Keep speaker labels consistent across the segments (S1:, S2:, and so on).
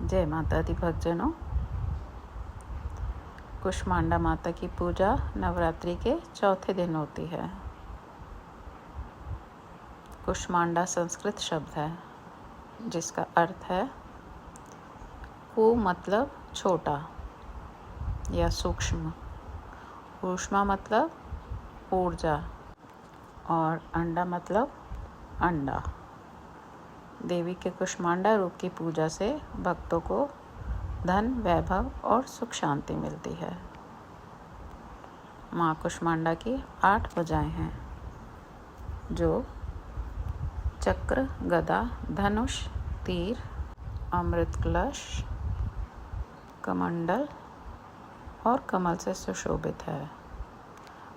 S1: जय माता दी भक्तजनों। कुष्मांडा माता की पूजा नवरात्रि के चौथे दिन होती है। कुष्मांडा संस्कृत शब्द है जिसका अर्थ है कु मतलब छोटा या सूक्ष्म, ऊष्मा मतलब ऊर्जा और अंडा मतलब अंडा। देवी के कुष्मांडा रूप की पूजा से भक्तों को धन, वैभव और सुख शांति मिलती है। माँ कुष्मांडा की 8 भुजाएं हैं जो चक्र, गदा, धनुष, तीर, अमृत कलश, कमंडल और कमल से सुशोभित है।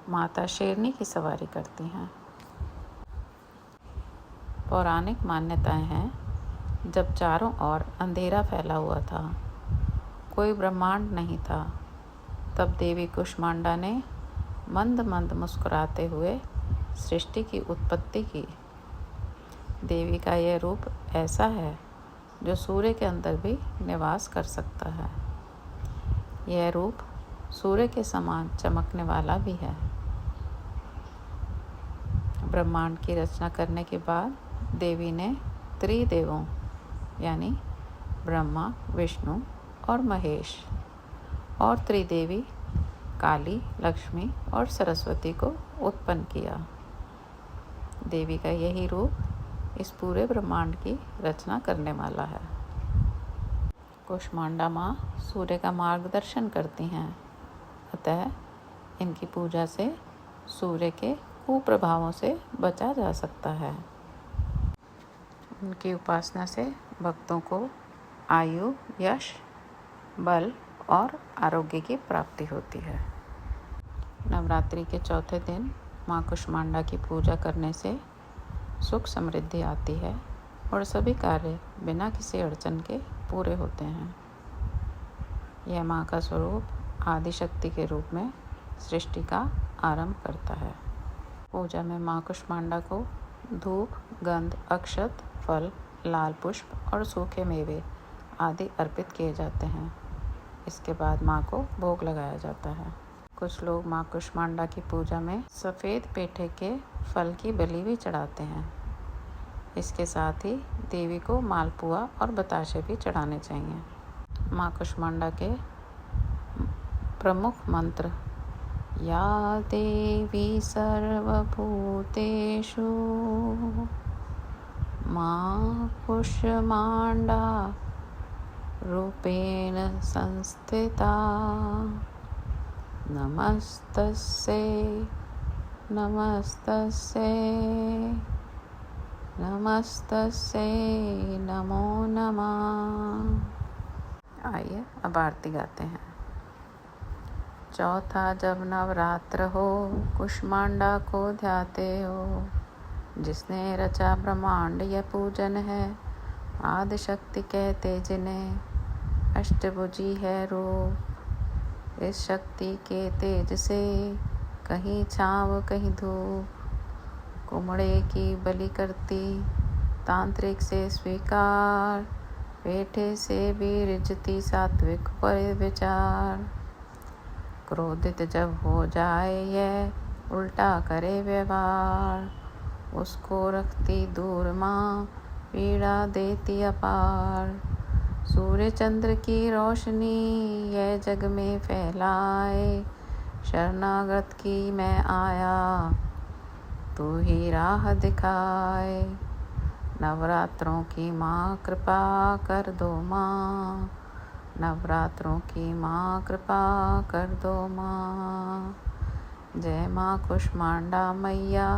S1: माता शेरनी की सवारी करती हैं। पौराणिक मान्यताएं हैं, जब चारों ओर अंधेरा फैला हुआ था, कोई ब्रह्मांड नहीं था, तब देवी कुष्मांडा ने मंद मंद मुस्कुराते हुए सृष्टि की उत्पत्ति की। देवी का यह रूप ऐसा है जो सूर्य के अंदर भी निवास कर सकता है। यह रूप सूर्य के समान चमकने वाला भी है। ब्रह्मांड की रचना करने के बाद देवी ने त्रिदेवों यानी ब्रह्मा, विष्णु और महेश और त्रिदेवी काली, लक्ष्मी और सरस्वती को उत्पन्न किया। देवी का यही रूप इस पूरे ब्रह्मांड की रचना करने वाला है। कुष्मांडा माँ सूर्य का मार्गदर्शन करती हैं, अतः इनकी पूजा से सूर्य के कुप्रभावों से बचा जा सकता है। उनकी उपासना से भक्तों को आयु, यश, बल और आरोग्य की प्राप्ति होती है। नवरात्रि के चौथे दिन माँ कुष्मांडा की पूजा करने से सुख समृद्धि आती है और सभी कार्य बिना किसी अड़चन के पूरे होते हैं। यह माँ का स्वरूप आदिशक्ति के रूप में सृष्टि का आरंभ करता है। पूजा में माँ कुष्मांडा को धूप, गंध, अक्षत, फल, लाल पुष्प और सूखे मेवे आदि अर्पित किए जाते हैं। इसके बाद माँ को भोग लगाया जाता है। कुछ लोग माँ कुष्मांडा की पूजा में सफ़ेद पेठे के फल की बलि भी चढ़ाते हैं। इसके साथ ही देवी को मालपुआ और बताशे भी चढ़ाने चाहिए। माँ कुष्मांडा के प्रमुख मंत्र या देवी सर्वभूतेषु माँ कुष्मांडा रूपेण संस्थिता नमस्तस्यै नमस्तस्यै नमस्तस्यै नमो नमः। आइए अब आरती गाते हैं। चौथा जब नवरात्र हो, कुष्मांडा को ध्याते हो, जिसने रचा ब्रह्मांड यह पूजन है। आदिशक्ति कहते जिन्हें, अष्टभुजी है रूप। इस शक्ति के तेज से कहीं छाँव कहीं धूप। कुमड़े की बलि करती तांत्रिक से स्वीकार। पेठे से भी रिझती सात्विक पर विचार। क्रोधित जब हो जाए यह उल्टा करे व्यवहार। उसको रखती दूर माँ पीड़ा देती अपार। सूर्य चंद्र की रोशनी यह जग में फैलाए। शरणागत की मैं आया तू ही राह दिखाए। नवरात्रों की माँ कृपा कर दो माँ। नवरात्रों की माँ कृपा कर दो माँ। जय माँ कुष्मांडा मैया,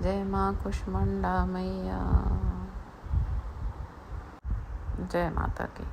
S1: जय माँ कुष्मांडा मैया। जय माता की।